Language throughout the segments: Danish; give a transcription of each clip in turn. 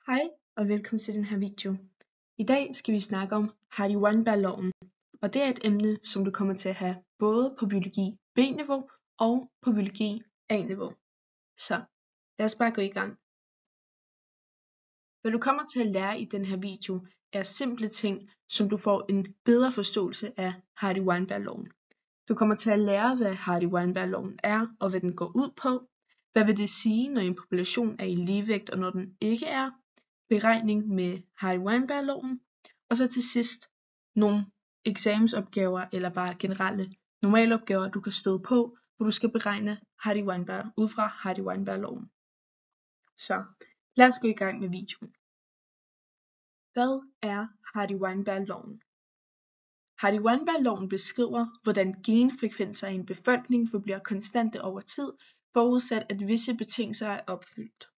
Hej og velkommen til den her video. I dag skal vi snakke om Hardy-Weinberg-loven, og det er et emne, som du kommer til at have både på biologi B-niveau og på biologi A-niveau. Så lad os bare gå i gang. Hvad du kommer til at lære i den her video er simple ting, som du får en bedre forståelse af Hardy-Weinberg-loven. Du kommer til at lære, hvad Hardy-Weinberg-loven er og hvad den går ud på. Hvad vil det sige, når en population er i ligevægt og når den ikke er? Beregning med Hardy-Weinberg-loven, og så til sidst nogle eksamensopgaver eller bare generelle normalopgaver, du kan støde på, hvor du skal beregne Hardy-Weinberg ud fra Hardy-Weinberg-loven. Så lad os gå i gang med videoen. Hvad er Hardy-Weinberg-loven? Hardy-Weinberg-loven beskriver, hvordan genfrekvenser i en befolkning forbliver konstante over tid, forudsat at visse betingelser er opfyldt.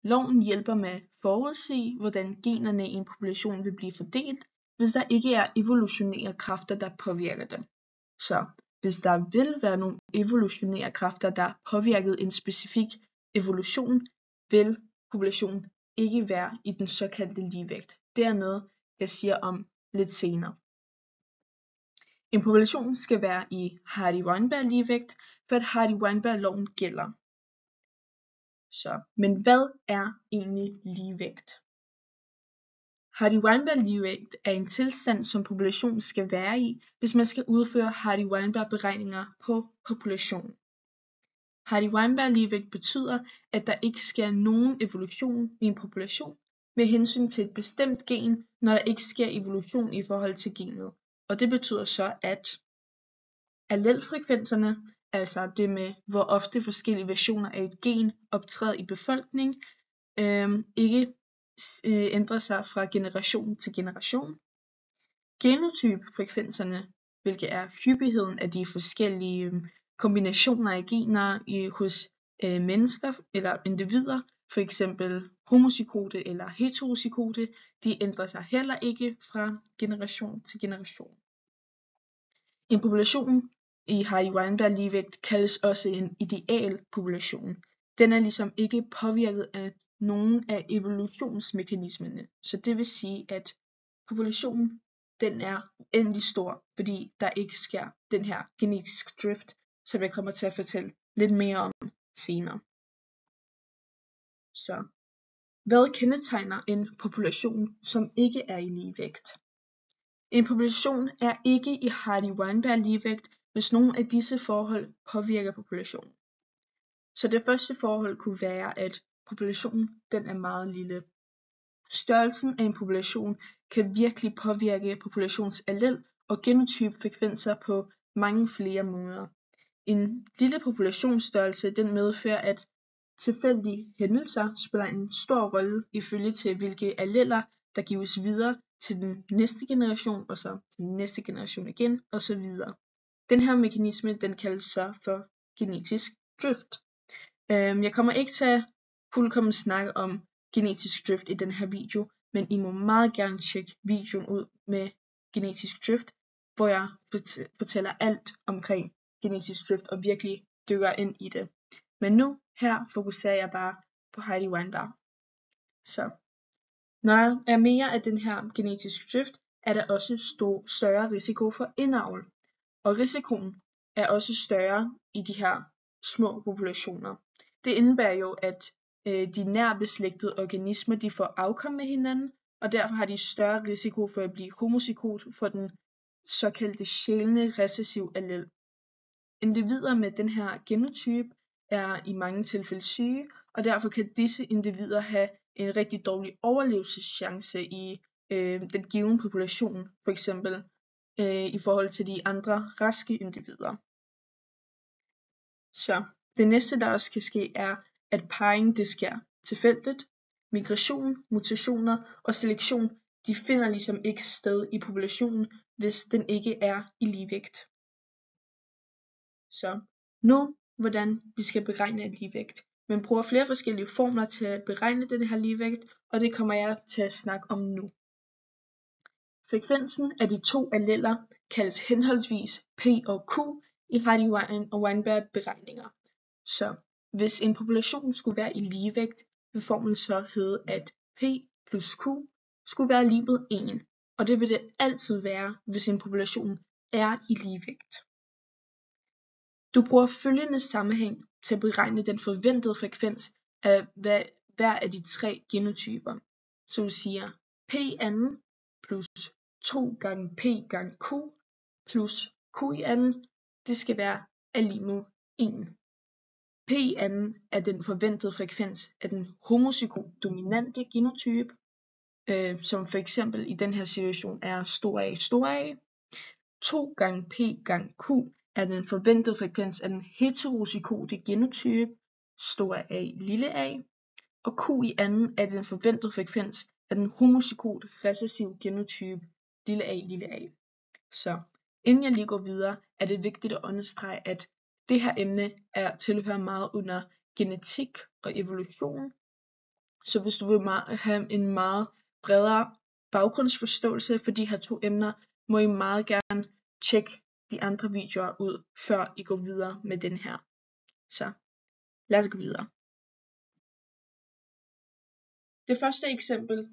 Loven hjælper med at forudsige, hvordan generne i en population vil blive fordelt, hvis der ikke er evolutionære kræfter, der påvirker dem. Så hvis der vil være nogle evolutionære kræfter, der påvirker en specifik evolution, vil populationen ikke være i den såkaldte ligevægt. Det er noget, jeg siger om lidt senere. En population skal være i Hardy-Weinberg-ligevægt, for at Hardy-Weinberg-loven gælder. Men hvad er egentlig ligevægt? Hardy-Weinberg-ligevægt er en tilstand, som populationen skal være i, hvis man skal udføre Hardy-Weinberg-beregninger på populationen. Hardy-Weinberg-ligevægt betyder, at der ikke sker nogen evolution i en population med hensyn til et bestemt gen, når der ikke sker evolution i forhold til genet. Og det betyder så, at allelfrekvenserne, altså det med hvor ofte forskellige versioner af et gen optræder i befolkningen, ikke ændrer sig fra generation til generation. Genotypefrekvenserne, hvilket er hyppigheden af de forskellige kombinationer af gener hos mennesker eller individer, for eksempel homozygote eller heterozygote, de ændrer sig heller ikke fra generation til generation. En population i Hardy-Weinberg-ligevægt kaldes også en idealpopulation. Den er ligesom ikke påvirket af nogen af evolutionsmekanismerne. Så det vil sige, at populationen den er uendelig stor, fordi der ikke sker den her genetisk drift, som jeg kommer til at fortælle lidt mere om senere. Så hvad kendetegner en population, som ikke er i ligevægt? En population er ikke i Hardy-Weinberg-ligevægt, hvis nogle af disse forhold påvirker populationen. Så det første forhold kunne være, at populationen den er meget lille. Størrelsen af en population kan virkelig påvirke populations allel og genotypefrekvenser på mange flere måder. En lille populationsstørrelse den medfører, at tilfældige hændelser spiller en stor rolle ifølge til hvilke alleller der gives videre til den næste generation og så til den næste generation igen og så videre. Den her mekanisme den kaldes så for genetisk drift. Jeg kommer ikke til at fuldkommen snakke om genetisk drift i den her video, men I må meget gerne tjekke videoen ud med genetisk drift, hvor jeg fortæller alt omkring genetisk drift og virkelig dykker ind i det. Men nu her fokuserer jeg bare på Hardy-Weinberg. Så når der er mere af den her genetisk drift, er der også større risiko for indavl. Og risikoen er også større i de her små populationer. Det indebærer jo, at de nærbeslægtede organismer de får afkom med hinanden, og derfor har de større risiko for at blive homozygot for den såkaldte sjældne recessive allel. Individer med den her genotype er i mange tilfælde syge, og derfor kan disse individer have en rigtig dårlig overlevelseschance i den givne population, for eksempel i forhold til de andre raske individer. Så det næste der også kan ske er, at parring det sker tilfældigt. Migration, mutationer og selektion de finder ligesom ikke sted i populationen, hvis den ikke er i ligevægt. Så nu hvordan vi skal beregne en ligevægt. Man bruger flere forskellige formler til at beregne den her ligevægt, og det kommer jeg til at snakke om nu. Frekvensen af de to alleller kaldes henholdsvis P og Q i Hardy-Weinberg beregninger. Så hvis en population skulle være i ligevægt, vil formlen så hedde, at P plus Q skulle være lig med 1, og det vil det altid være, hvis en population er i ligevægt. Du bruger følgende sammenhæng til at beregne den forventede frekvens af hver af de 3 genotyper. Så vi siger P anden plus 2 gange P gange Q plus Q i anden, det skal være lig med 1. P anden er den forventede frekvens af den homozygot-dominante genotype, som for eksempel i den her situation er stor A, stor A. 2 gange P gange Q er den forventede frekvens af den heterozygote genotype, stor A, lille a. Og Q i anden er den forventede frekvens af den homozygote recessive genotype, lille a, lille a. Så inden jeg lige går videre, er det vigtigt at understrege, at det her emne tilhører meget under genetik og evolution. Så hvis du vil have en meget bredere baggrundsforståelse for de her 2 emner, må I meget gerne tjekke de andre videoer ud, før I går videre med den her. Så lad os gå videre. Det første eksempel,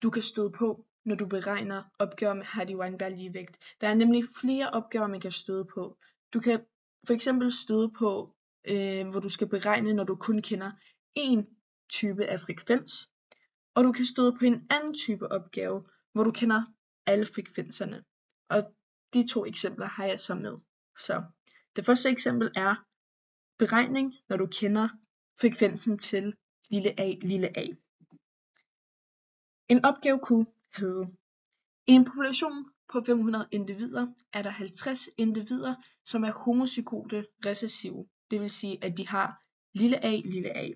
du kan støde på, når du beregner opgaver med Hardy-Weinberg ligevægt. Der er nemlig flere opgaver, man kan støde på. Du kan for eksempel støde på, hvor du skal beregne, når du kun kender én type af frekvens. Og du kan støde på en anden type opgave, hvor du kender alle frekvenserne. Og de 2 eksempler har jeg så med. Så det første eksempel er beregning, når du kender frekvensen til lille a, lille a. En opgave kunne hedde: i en population på 500 individer er der 50 individer, som er homozygote recessive, det vil sige, at de har lille a, lille a.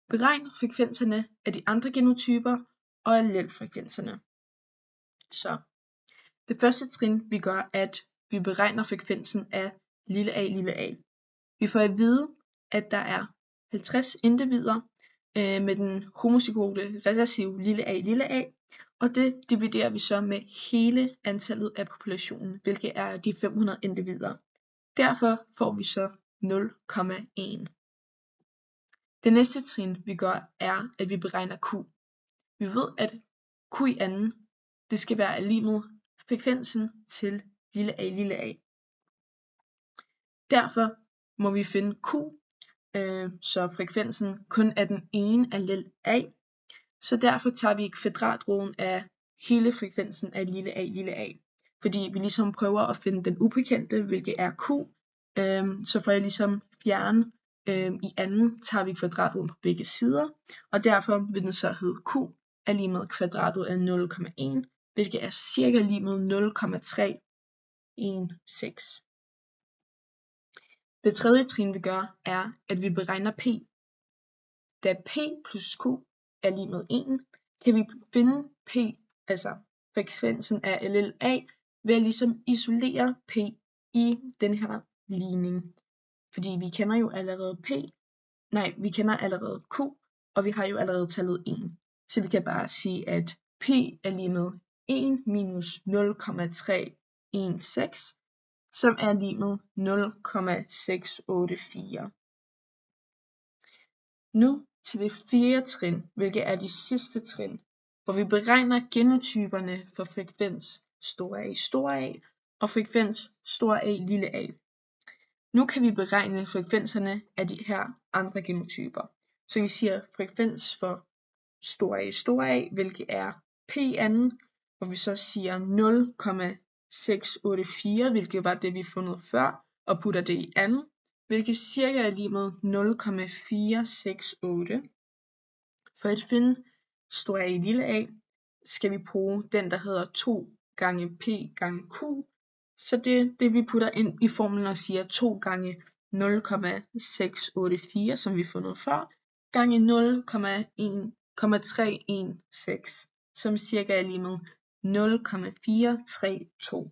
Beregn frekvenserne af de andre genotyper og allelfrekvenserne. Så det første trin, vi gør, er, at vi beregner frekvensen af lille a, lille a. Vi får at vide, at der er 50 individer med den homozygote recessive lille a, og det dividerer vi så med hele antallet af populationen, hvilket er de 500 individer. Derfor får vi så 0,1. Det næste trin, vi gør, er, at vi beregner Q. Vi ved, at Q i anden, det skal være lig med frekvensen til lille a. Derfor må vi finde Q, så frekvensen kun er den ene allel A. Så derfor tager vi kvadratroden af hele frekvensen af lille a. Fordi vi ligesom prøver at finde den ubekendte, hvilket er Q. Så for at ligesom fjerne i anden, tager vi kvadratroden på begge sider. Og derfor vil den så hedde Q er lige med kvadratroden af 0,1, hvilket er cirka lige med 0,316. Det tredje trin, vi gør, er, at vi beregner P. Da P plus Q er lige med 1, kan vi finde P, altså frekvensen af LLA, ved at ligesom isolere P i den her ligning. Fordi vi kender jo allerede vi kender allerede Q, og vi har jo allerede tallet 1. Så vi kan bare sige, at P er lige med 1 minus 0,316, som er lige med 0,684. Nu til det 4. trin, hvilket er de sidste trin, hvor vi beregner genotyperne for frekvens stor A og frekvens stor A, lille a. Nu kan vi beregne frekvenserne af de her andre genotyper. Så vi siger frekvens for stor A, hvilket er P anden, hvor vi så siger 0,684, hvilket var det vi fundet før, og putter det i anden, hvilket cirka er lige med 0,468. For at finde stor A, lille a, skal vi bruge den, der hedder 2 gange P gange Q. Så det vi putter ind i formlen og siger 2 gange 0,684, som vi fundet før, gange 0,316, som cirka er lige med 0,432.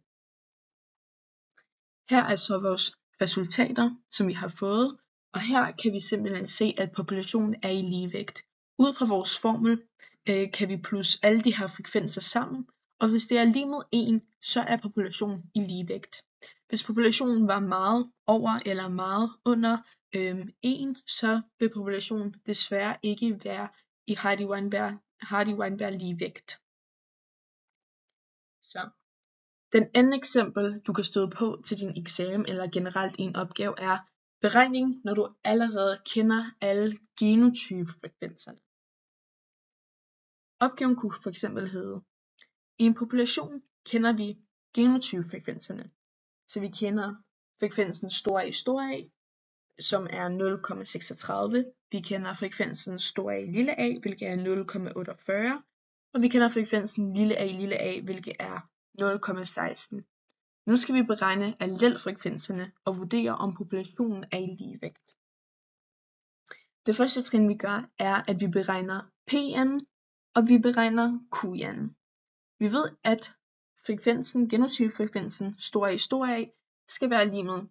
Her er så vores resultater, som vi har fået, og her kan vi simpelthen se, at populationen er i ligevægt. Ud fra vores formel kan vi plusse alle de her frekvenser sammen, og hvis det er lige med 1, så er populationen i ligevægt. Hvis populationen var meget over eller meget under 1, så vil populationen desværre ikke være i Hardy-Weinberg ligevægt. Så den anden eksempel, du kan støde på til din eksamen eller generelt i en opgave, er beregning, når du allerede kender alle genotypefrekvenserne. Opgaven kunne for eksempel hedde: i en population kender vi genotypefrekvenserne, så vi kender frekvensen stor A, som er 0,36. Vi kender frekvensen stor A, lille a, hvilket er 0,48. Og vi kender frekvensen lille a, hvilket er 0,16. Nu skal vi beregne allelfrekvenserne og vurdere, om populationen er i ligevægt. Det første trin, vi gør, er, at vi beregner Pn, og vi beregner Qn. Vi ved, at genotypefrekvensen stor A, skal være lig med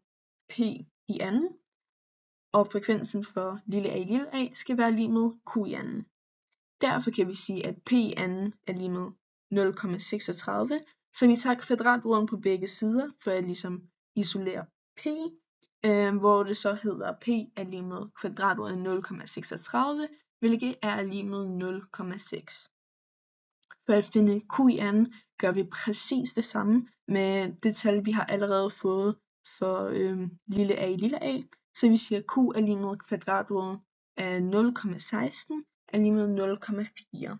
P i anden, og frekvensen for lille a, skal være lig med Q i anden. Derfor kan vi sige, at P i anden er lig med 0,36, så vi tager kvadratroden på begge sider, for at ligesom isolere P, hvor det så hedder P er lig med kvadratroden 0,36, hvilket er lig med 0,6. For at finde Q i anden gør vi præcis det samme med det tal, vi har allerede fået for lille a, så vi siger, at Q er lig med kvadratroden af 0,16 er lig med 0,4.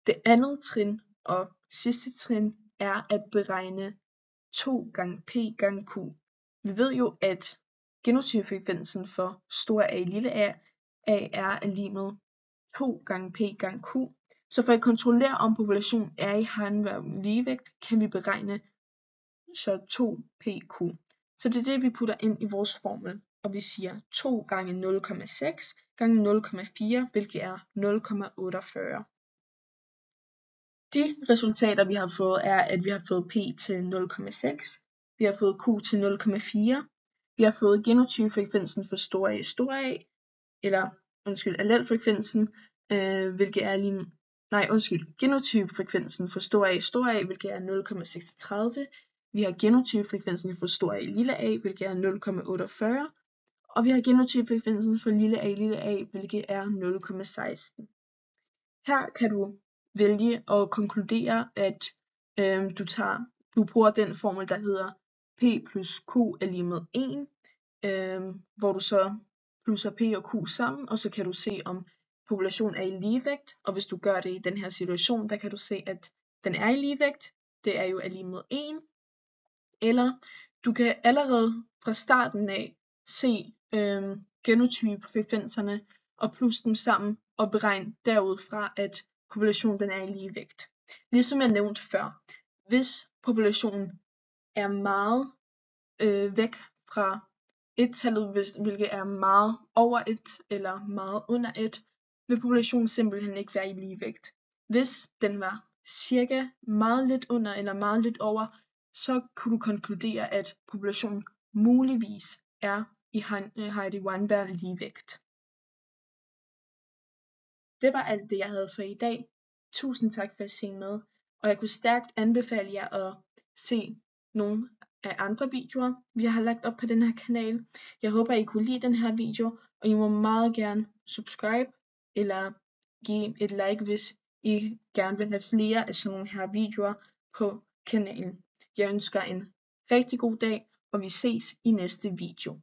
Det andet trin og sidste trin er at beregne 2 gange P gange Q. Vi ved jo, at genotypefrekvensen for stor A, lille a er lig med 2 gange P gange Q. Så for at kontrollere, om populationen er i Hardy-Weinberg ligevægt, kan vi beregne så 2pq. Så det er det, vi putter ind i vores formel, og vi siger 2 gange 0,6 gange 0,4, hvilket er 0,48. De resultater, vi har fået, er, at vi har fået P til 0,6, vi har fået Q til 0,4, vi har fået genotypefrekvensen for stor A, allelfrekvensen, hvilket er genotypefrekvensen for stor A, hvilket er 0,36. Vi har genotypefrekvensen for stor A, lille a, hvilket er 0,48. Og vi har genotypefrekvensen for lille a, hvilket er 0,16. Her kan du vælge at konkludere, at du bruger den formel, der hedder P plus Q er lig med 1, hvor du så plusser P og Q sammen, og så kan du se, om populationen er i ligevægt. Og hvis du gør det i den her situation, der kan du se, at den er i ligevægt. Det er jo lig med 1. Eller du kan allerede fra starten af se genotypefrekvenserne og plusse dem sammen og beregne derudfra, at populationen den er i ligevægt. Ligesom jeg nævnte før, hvis populationen er meget væk fra et-tallet, hvilket er meget over 1 eller meget under 1, vil populationen simpelthen ikke være i ligevægt. Hvis den var cirka meget lidt under eller meget lidt over, så kunne du konkludere, at populationen muligvis er i Hardy-Weinberg ligevægt. Det var alt det, jeg havde for i dag. Tusind tak for at se med, og jeg kunne stærkt anbefale jer at se nogle af andre videoer, vi har lagt op på den her kanal. Jeg håber, I kunne lide den her video, og I må meget gerne subscribe eller give et like, hvis I gerne vil have flere af sådan nogle her videoer på kanalen. Jeg ønsker en rigtig god dag, og vi ses i næste video.